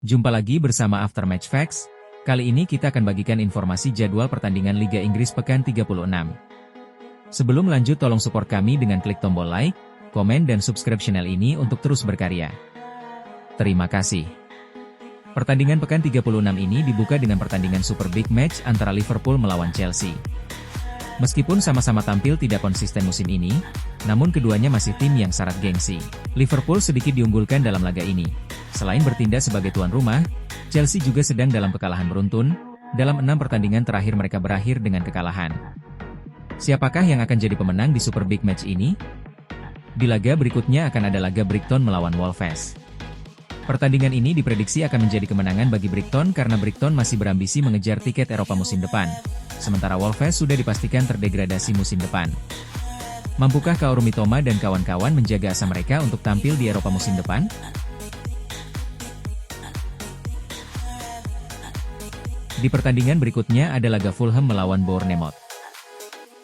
Jumpa lagi bersama After Match Facts. Kali ini kita akan bagikan informasi jadwal pertandingan Liga Inggris pekan 36. Sebelum lanjut tolong support kami dengan klik tombol like, komen dan subscribe channel ini untuk terus berkarya. Terima kasih. Pertandingan pekan 36 ini dibuka dengan pertandingan Super Big Match antara Liverpool melawan Chelsea. Meskipun sama-sama tampil tidak konsisten musim ini, namun keduanya masih tim yang syarat gengsi. Liverpool sedikit diunggulkan dalam laga ini. Selain bertindak sebagai tuan rumah, Chelsea juga sedang dalam kekalahan beruntun. Dalam 6 pertandingan terakhir mereka berakhir dengan kekalahan. Siapakah yang akan jadi pemenang di Super Big Match ini? Di laga berikutnya akan ada laga Brighton melawan Wolves. Pertandingan ini diprediksi akan menjadi kemenangan bagi Brighton karena Brighton masih berambisi mengejar tiket Eropa musim depan. Sementara Wolves sudah dipastikan terdegradasi musim depan. Mampukah Kaoru Mitoma dan kawan-kawan menjaga asa mereka untuk tampil di Eropa musim depan? Di pertandingan berikutnya ada laga Fulham melawan Bournemouth.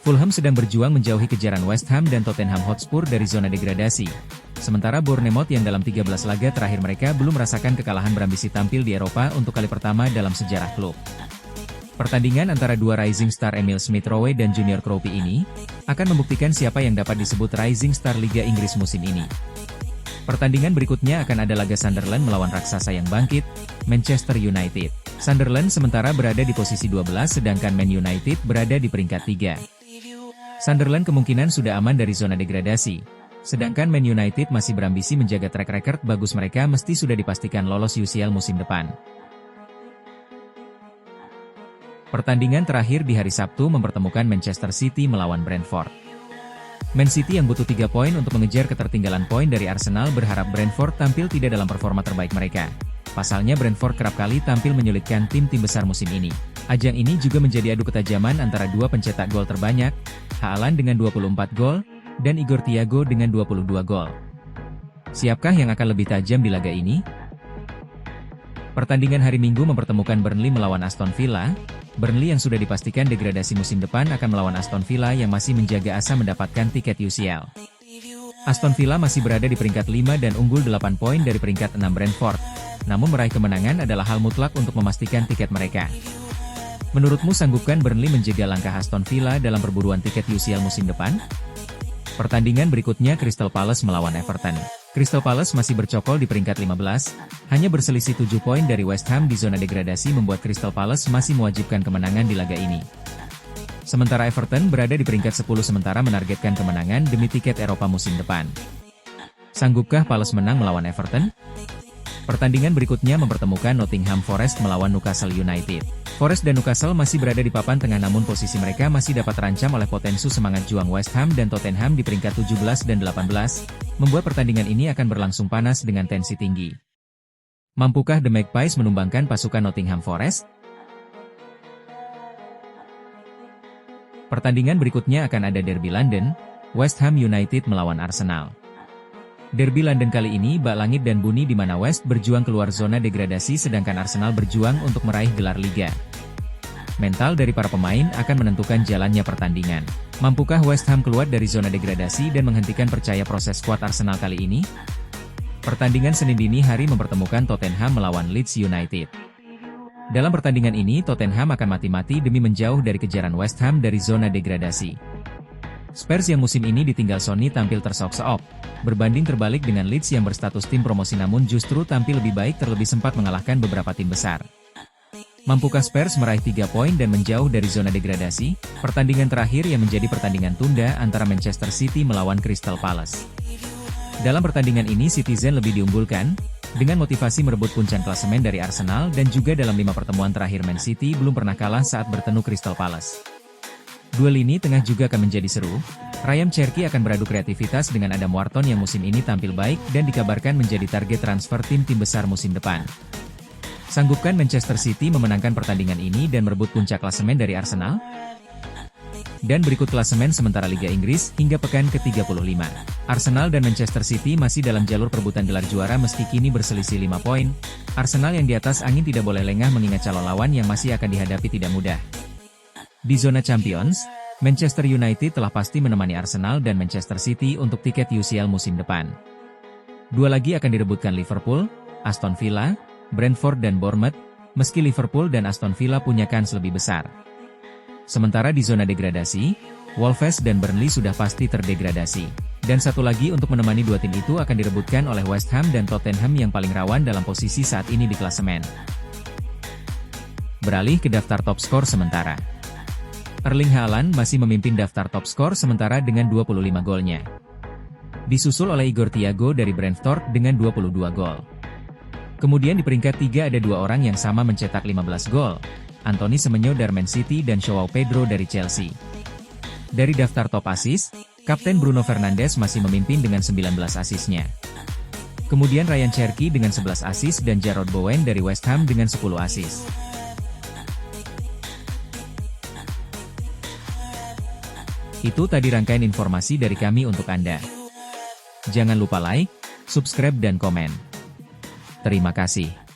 Fulham sedang berjuang menjauhi kejaran West Ham dan Tottenham Hotspur dari zona degradasi. Sementara Bournemouth yang dalam 13 laga terakhir mereka belum merasakan kekalahan berambisi tampil di Eropa untuk kali pertama dalam sejarah klub. Pertandingan antara dua rising star Emil Smith-Rowe dan Junior Kropi ini akan membuktikan siapa yang dapat disebut rising star Liga Inggris musim ini. Pertandingan berikutnya akan ada laga Sunderland melawan raksasa yang bangkit, Manchester United. Sunderland sementara berada di posisi 12 sedangkan Man United berada di peringkat 3. Sunderland kemungkinan sudah aman dari zona degradasi, sedangkan Man United masih berambisi menjaga track record bagus mereka mesti sudah dipastikan lolos UCL musim depan. Pertandingan terakhir di hari Sabtu mempertemukan Manchester City melawan Brentford. Man City yang butuh 3 poin untuk mengejar ketertinggalan poin dari Arsenal berharap Brentford tampil tidak dalam performa terbaik mereka. Pasalnya Brentford kerap kali tampil menyulitkan tim-tim besar musim ini. Ajang ini juga menjadi adu ketajaman antara dua pencetak gol terbanyak, Haaland dengan 24 gol, dan Igor Thiago dengan 22 gol. Siapkah yang akan lebih tajam di laga ini? Pertandingan hari Minggu mempertemukan Burnley melawan Aston Villa. Burnley yang sudah dipastikan degradasi musim depan akan melawan Aston Villa yang masih menjaga asa mendapatkan tiket UCL. Aston Villa masih berada di peringkat 5 dan unggul 8 poin dari peringkat 6 Brentford. Namun meraih kemenangan adalah hal mutlak untuk memastikan tiket mereka. Menurutmu sanggupkan Burnley menjaga langkah Aston Villa dalam perburuan tiket UCL musim depan? Pertandingan berikutnya Crystal Palace melawan Everton. Crystal Palace masih bercokol di peringkat 15, hanya berselisih 7 poin dari West Ham di zona degradasi membuat Crystal Palace masih mewajibkan kemenangan di laga ini. Sementara Everton berada di peringkat 10 sementara menargetkan kemenangan demi tiket Eropa musim depan. Sanggupkah Palace menang melawan Everton? Pertandingan berikutnya mempertemukan Nottingham Forest melawan Newcastle United. Forest dan Newcastle masih berada di papan tengah namun posisi mereka masih dapat terancam oleh potensi semangat juang West Ham dan Tottenham di peringkat 17 dan 18, membuat pertandingan ini akan berlangsung panas dengan tensi tinggi. Mampukah The Magpies menumbangkan pasukan Nottingham Forest? Pertandingan berikutnya akan ada Derby London, West Ham United melawan Arsenal. Derby London kali ini bak langit dan bunyi di mana West berjuang keluar zona degradasi sedangkan Arsenal berjuang untuk meraih gelar Liga. Mental dari para pemain akan menentukan jalannya pertandingan. Mampukah West Ham keluar dari zona degradasi dan menghentikan percaya proses skuad Arsenal kali ini? Pertandingan Senin dini hari mempertemukan Tottenham melawan Leeds United. Dalam pertandingan ini Tottenham akan mati-mati demi menjauh dari kejaran West Ham dari zona degradasi. Spurs yang musim ini ditinggal Sonny tampil terseok-seok, berbanding terbalik dengan Leeds yang berstatus tim promosi namun justru tampil lebih baik terlebih sempat mengalahkan beberapa tim besar. Mampukah Spurs meraih 3 poin dan menjauh dari zona degradasi? Pertandingan terakhir yang menjadi pertandingan tunda antara Manchester City melawan Crystal Palace. Dalam pertandingan ini Citizen lebih diunggulkan, dengan motivasi merebut puncak klasemen dari Arsenal dan juga dalam 5 pertemuan terakhir Man City belum pernah kalah saat bertemu Crystal Palace. Duel ini tengah juga akan menjadi seru. Ryan Cherki akan beradu kreativitas dengan Adam Wharton yang musim ini tampil baik dan dikabarkan menjadi target transfer tim-tim besar musim depan. Sanggupkan Manchester City memenangkan pertandingan ini dan merebut puncak klasemen dari Arsenal? Dan berikut klasemen sementara Liga Inggris hingga pekan ke-35. Arsenal dan Manchester City masih dalam jalur perebutan gelar juara meski kini berselisih 5 poin. Arsenal yang di atas angin tidak boleh lengah mengingat calon lawan yang masih akan dihadapi tidak mudah. Di zona Champions, Manchester United telah pasti menemani Arsenal dan Manchester City untuk tiket UCL musim depan. Dua lagi akan direbutkan Liverpool, Aston Villa, Brentford dan Bournemouth, meski Liverpool dan Aston Villa punya kans lebih besar. Sementara di zona degradasi, Wolves dan Burnley sudah pasti terdegradasi. Dan satu lagi untuk menemani dua tim itu akan direbutkan oleh West Ham dan Tottenham yang paling rawan dalam posisi saat ini di klasemen. Beralih ke daftar top skor sementara. Erling Haaland masih memimpin daftar top skor sementara dengan 25 golnya. Disusul oleh Igor Thiago dari Brentford dengan 22 gol. Kemudian di peringkat 3 ada dua orang yang sama mencetak 15 gol, Anthony Semenyo dari Man City dan Joao Pedro dari Chelsea. Dari daftar top assist, Kapten Bruno Fernandes masih memimpin dengan 19 asisnya. Kemudian Ryan Cherky dengan 11 assist dan Jarrod Bowen dari West Ham dengan 10 assist. Itu tadi rangkaian informasi dari kami untuk Anda. Jangan lupa like, subscribe dan komen. Terima kasih.